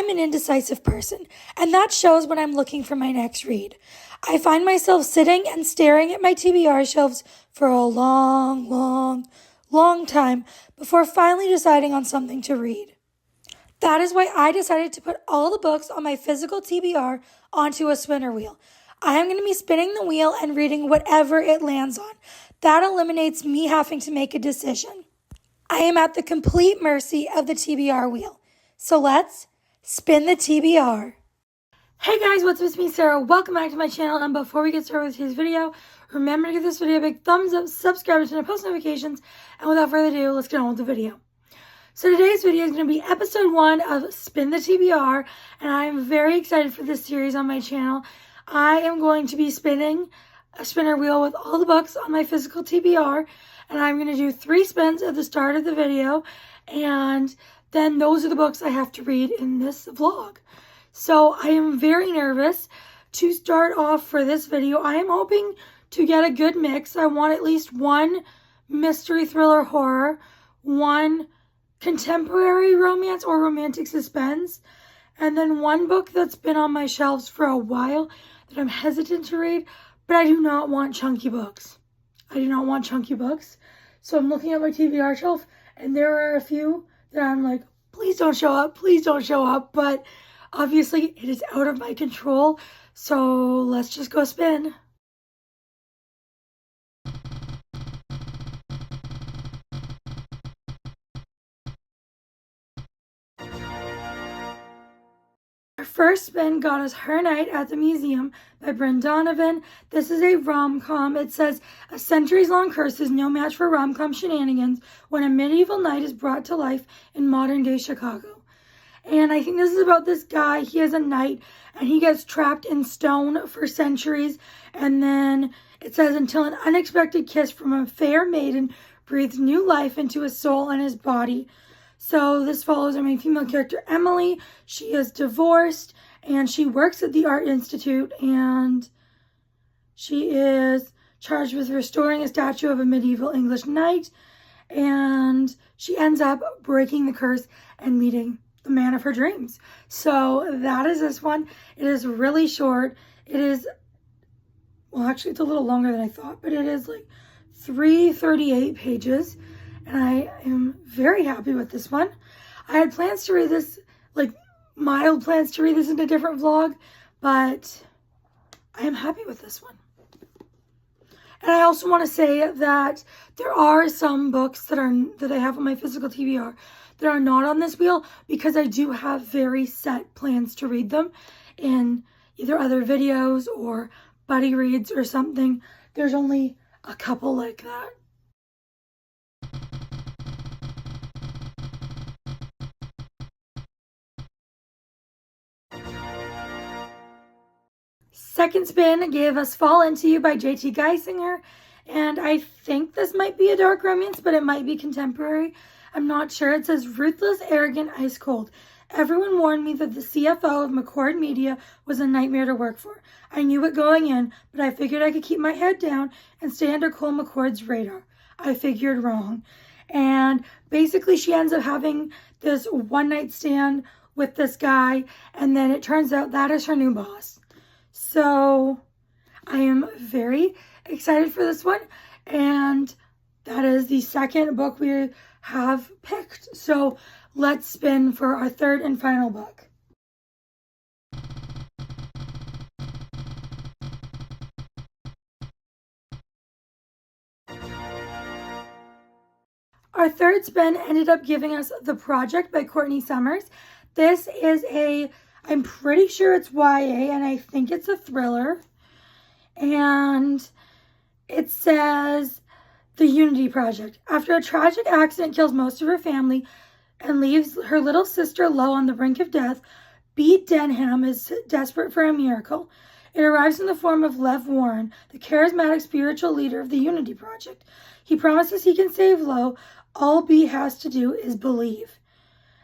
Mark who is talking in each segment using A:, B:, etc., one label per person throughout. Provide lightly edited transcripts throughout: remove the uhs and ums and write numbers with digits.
A: I'm an indecisive person, and that shows when I'm looking for my next read. I find myself sitting and staring at my TBR shelves for a long time before finally deciding on something to read. That is why I decided to put all the books on my physical TBR onto a spinner wheel. I am going to be spinning the wheel and reading whatever it lands on. That eliminates me having to make a decision. I am at the complete mercy of the TBR wheel. So let's spin the TBR. Hey guys, what's up? It's me, Sarah. Welcome back to my channel. And before we get started with today's video, remember to give this video a big thumbs up, subscribe to turn on post notifications, and without further ado, let's get on with the video. So today's video is going to be episode 1 of Spin the TBR, and I am very excited for this series on my channel. I am going to be spinning a spinner wheel with all the books on my physical TBR, and I'm going to do 3 spins at the start of the video, and then those are the books I have to read in this vlog. So I am very nervous to start off for this video. I am hoping to get a good mix. I want at least one mystery thriller horror, one contemporary romance or romantic suspense, and then one book that's been on my shelves for a while that I'm hesitant to read, but I do not want chunky books. I do not want chunky books. So I'm looking at my TBR shelf, and there are a few that I'm like, please don't show up, please don't show up, but obviously it is out of my control, so let's just go spin. Our first spin got us Her Night at the Museum by Bryn Donovan. This is a rom-com. It says, a centuries-long curse is no match for rom-com shenanigans when a medieval knight is brought to life in modern-day Chicago. And I think this is about this guy. He is a knight, and he gets trapped in stone for centuries. And then it says, until an unexpected kiss from a fair maiden breathes new life into his soul and his body. So this follows our main female character, Emily. She is divorced, and she works at the Art Institute, and she is charged with restoring a statue of a medieval English knight, and she ends up breaking the curse and meeting the man of her dreams. So that is this one. It is really short. It is, well, actually it's a little longer than I thought, but it is like 338 pages. And I am very happy with this one. I had plans to read this, like mild plans to read this in a different vlog, but I am happy with this one. And I also want to say that there are some books that I have on my physical TBR that are not on this wheel because I do have very set plans to read them in either other videos or buddy reads or something. There's only a couple like that. Second spin gave us Fall Into You by J.T. Geisinger, and I think this might be a dark romance, but it might be contemporary. I'm not sure. It says, ruthless, arrogant, ice cold. Everyone warned me that the CFO of McCord Media was a nightmare to work for. I knew it going in, but I figured I could keep my head down and stay under Cole McCord's radar. I figured wrong. And basically she ends up having this one-night stand with this guy, and then it turns out that is her new boss. So I am very excited for this one, and that is the second book we have picked. So let's spin for our third and final book. Our third spin ended up giving us The Project by Courtney Summers. This is I'm pretty sure it's YA, and I think it's a thriller. And it says, The Unity Project. After a tragic accident kills most of her family and leaves her little sister low on the brink of death, Bede Denham is desperate for a miracle. It arrives in the form of Lev Warren, the charismatic spiritual leader of the Unity Project. He promises he can save Lo. All Bede has to do is believe.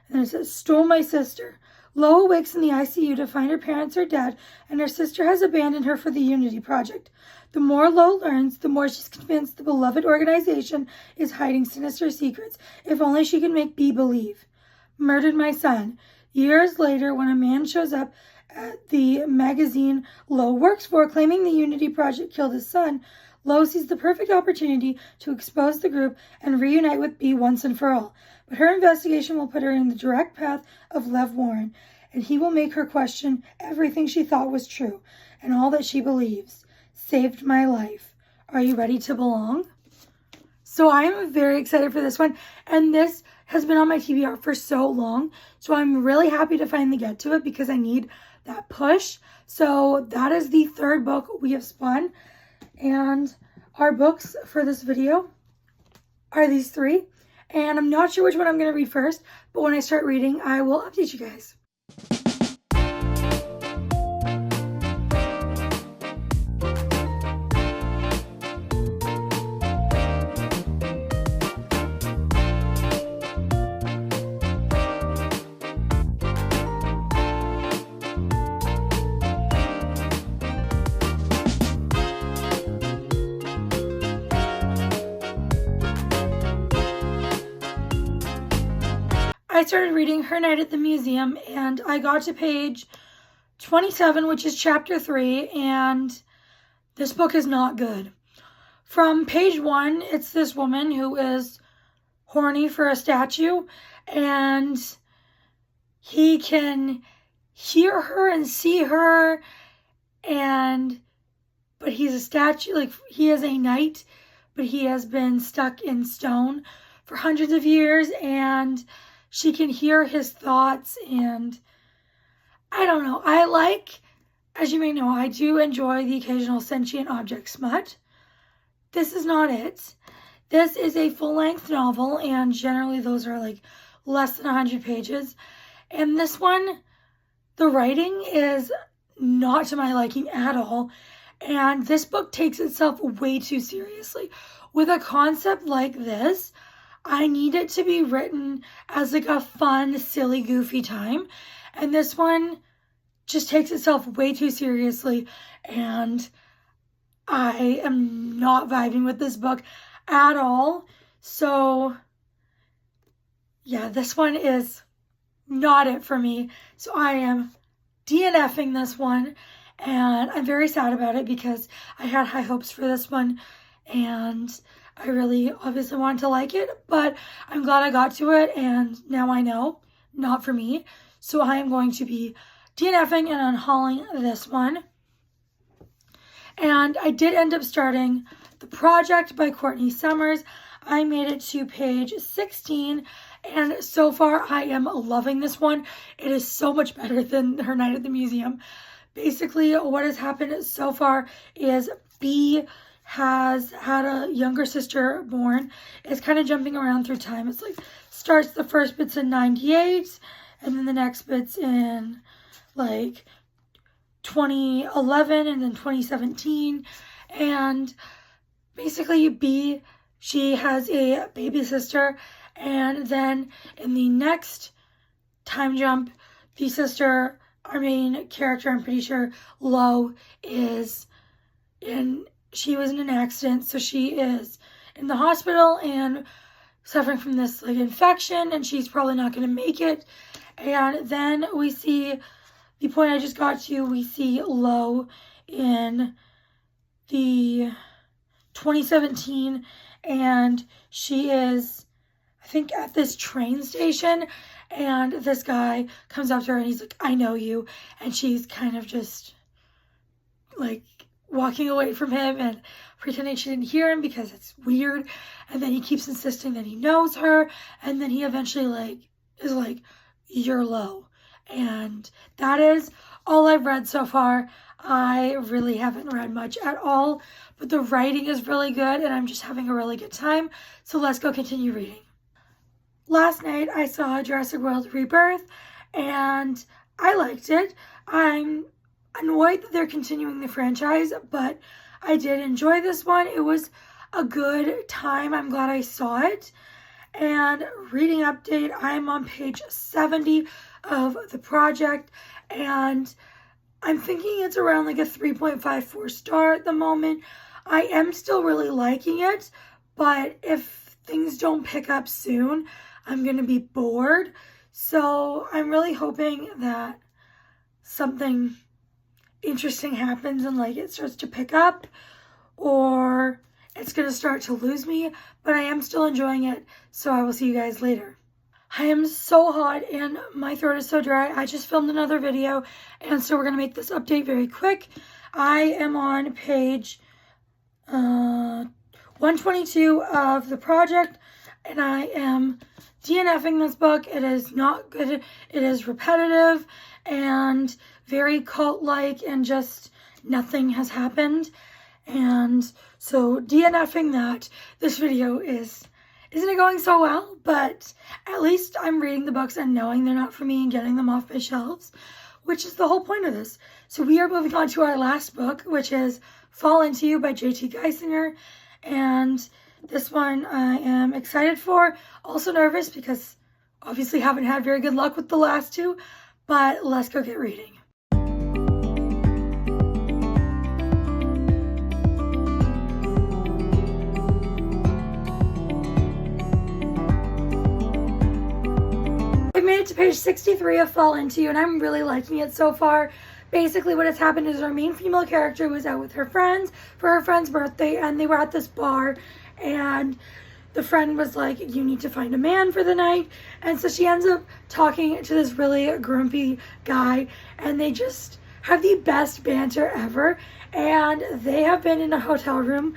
A: And then it says, Stole my sister. Lo awakes in the ICU to find her parents are dead, and her sister has abandoned her for the Unity Project. The more Lo learns, the more she's convinced the beloved organization is hiding sinister secrets, if only she can make Bede believe. Murdered my son. Years later, when a man shows up at the magazine Lo works for, claiming the Unity Project killed his son, Lo sees the perfect opportunity to expose the group and reunite with B once and for all. But her investigation will put her in the direct path of Lev Warren, and he will make her question everything she thought was true and all that she believes. Saved my life. Are you ready to belong? So I am very excited for this one, and this has been on my TBR for so long, so I'm really happy to finally get to it because I need that push. So that is the third book we have spun, and our books for this video are these three, and I'm not sure which one I'm going to read first, but when I start reading, I will update you guys. I started reading Her Night at the Museum, and I got to page 27, which is chapter 3, and this book is not good. From page 1, it's this woman who is horny for a statue, and he can hear her and see her, but he's a statue, like he is a knight, but he has been stuck in stone for hundreds of years, and she can hear his thoughts, and I don't know. As you may know, I do enjoy the occasional sentient object smut. This is not it. This is a full-length novel, and generally those are like less than 100 pages. And this one, the writing is not to my liking at all, and this book takes itself way too seriously. With a concept like this, I need it to be written as like a fun, silly, goofy time. And this one just takes itself way too seriously. And I am not vibing with this book at all. So yeah, this one is not it for me. So I am DNFing this one. And I'm very sad about it because I had high hopes for this one. And I really obviously wanted to like it, but I'm glad I got to it, and now I know, not for me. So I am going to be DNFing and unhauling this one. And I did end up starting The Project by Courtney Summers. I made it to page 16, and so far I am loving this one. It is so much better than Her Night at the Museum. Basically, what has happened so far is B has had a younger sister born. It's kind of jumping around through time. It's like starts the first bit's in 98, and then the next bit's in like 2011 and then 2017. And basically B, she has a baby sister, and then in the next time jump, the sister, our main character, I'm pretty sure, Lo, she was in an accident, so she is in the hospital and suffering from this like infection, and she's probably not going to make it. And then we see the point I just got to, we see Lo in the 2017, and she is, I think, at this train station, and this guy comes up to her and he's like, I know you, and she's kind of just like walking away from him and pretending she didn't hear him because it's weird. And then he keeps insisting that he knows her, and then he eventually is like, you're Lo. And that is all I've read so far. I really haven't read much at all, but the writing is really good and I'm just having a really good time. So let's go continue reading. Last night I saw Jurassic World Rebirth and I liked it. I'm annoyed that they're continuing the franchise, but I did enjoy this one. It was a good time. I'm glad I saw it. And reading update, I'm on page 70 of The Project, and I'm thinking it's around like a 3.54 star at the moment. I am still really liking it, but if things don't pick up soon, I'm going to be bored. So I'm really hoping that something interesting happens and like it starts to pick up, or it's gonna start to lose me, but I am still enjoying it. So I will see you guys later. I am so hot and my throat is so dry. I just filmed another video, and so we're gonna make this update very quick. I am on page 122 of the project, and I am DNFing this book. It is not good. It is repetitive and very cult-like, and just nothing has happened. And so DNFing that, this video isn't it going so well, but at least I'm reading the books and knowing they're not for me and getting them off my shelves, which is the whole point of this. So we are moving on to our last book, which is Fall Into You by J.T. Geisinger. And this one I am excited for. Also nervous because obviously haven't had very good luck with the last two, but let's go get reading. I made it to page 63 of Fall Into You, and I'm really liking it so far. Basically what has happened is our main female character was out with her friends for her friend's birthday, and they were at this bar, and the friend was like, you need to find a man for the night. And so she ends up talking to this really grumpy guy, and they just have the best banter ever. And they have been in a hotel room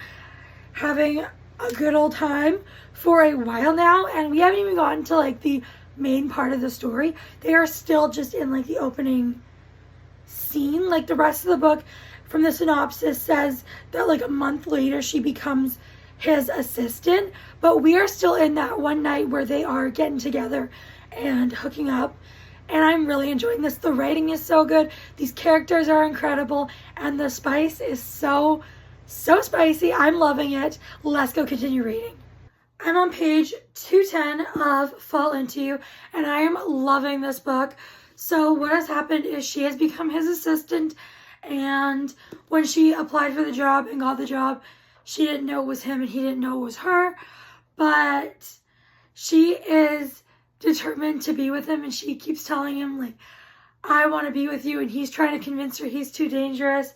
A: having a good old time for a while now, and we haven't even gotten to like the main part of the story. They are still just in like the opening scene. Like the rest of the book from the synopsis says that like a month later she becomes his assistant, but we are still in that one night where they are getting together and hooking up, and I'm really enjoying this. The writing is so good, these characters are incredible, and the spice is so spicy. I'm loving it. Let's go continue reading. I'm on page 210 of Fall Into You, and I am loving this book. So what has happened is she has become his assistant, and when she applied for the job and got the job, she didn't know it was him and he didn't know it was her, but she is determined to be with him, and she keeps telling him like, I want to be with you, and he's trying to convince her he's too dangerous,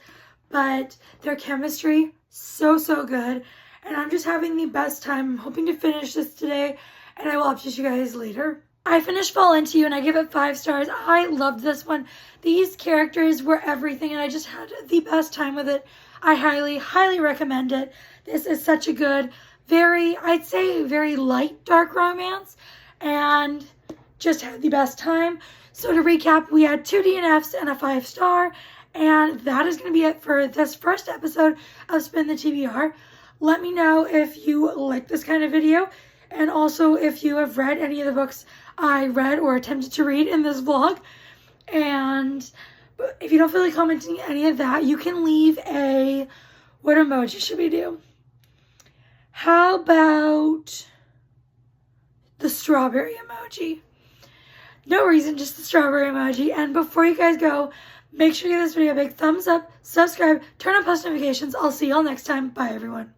A: but their chemistry so good. And I'm just having the best time. I'm hoping to finish this today, and I will update you guys later. I finished Fall Into You, and I give it 5 stars. I loved this one. These characters were everything, and I just had the best time with it. I highly recommend it. This is such a good, I'd say very light dark romance, and just had the best time. So to recap, we had 2 DNFs and a 5 star, and that is going to be it for this first episode of Spin the TBR. Let me know if you like this kind of video, and also if you have read any of the books I read or attempted to read in this vlog. And if you don't feel like commenting any of that, you can leave what emoji should we do? How about the strawberry emoji? No reason, just the strawberry emoji. And before you guys go, make sure you give this video a big thumbs up, subscribe, turn on post notifications. I'll see y'all next time. Bye, everyone.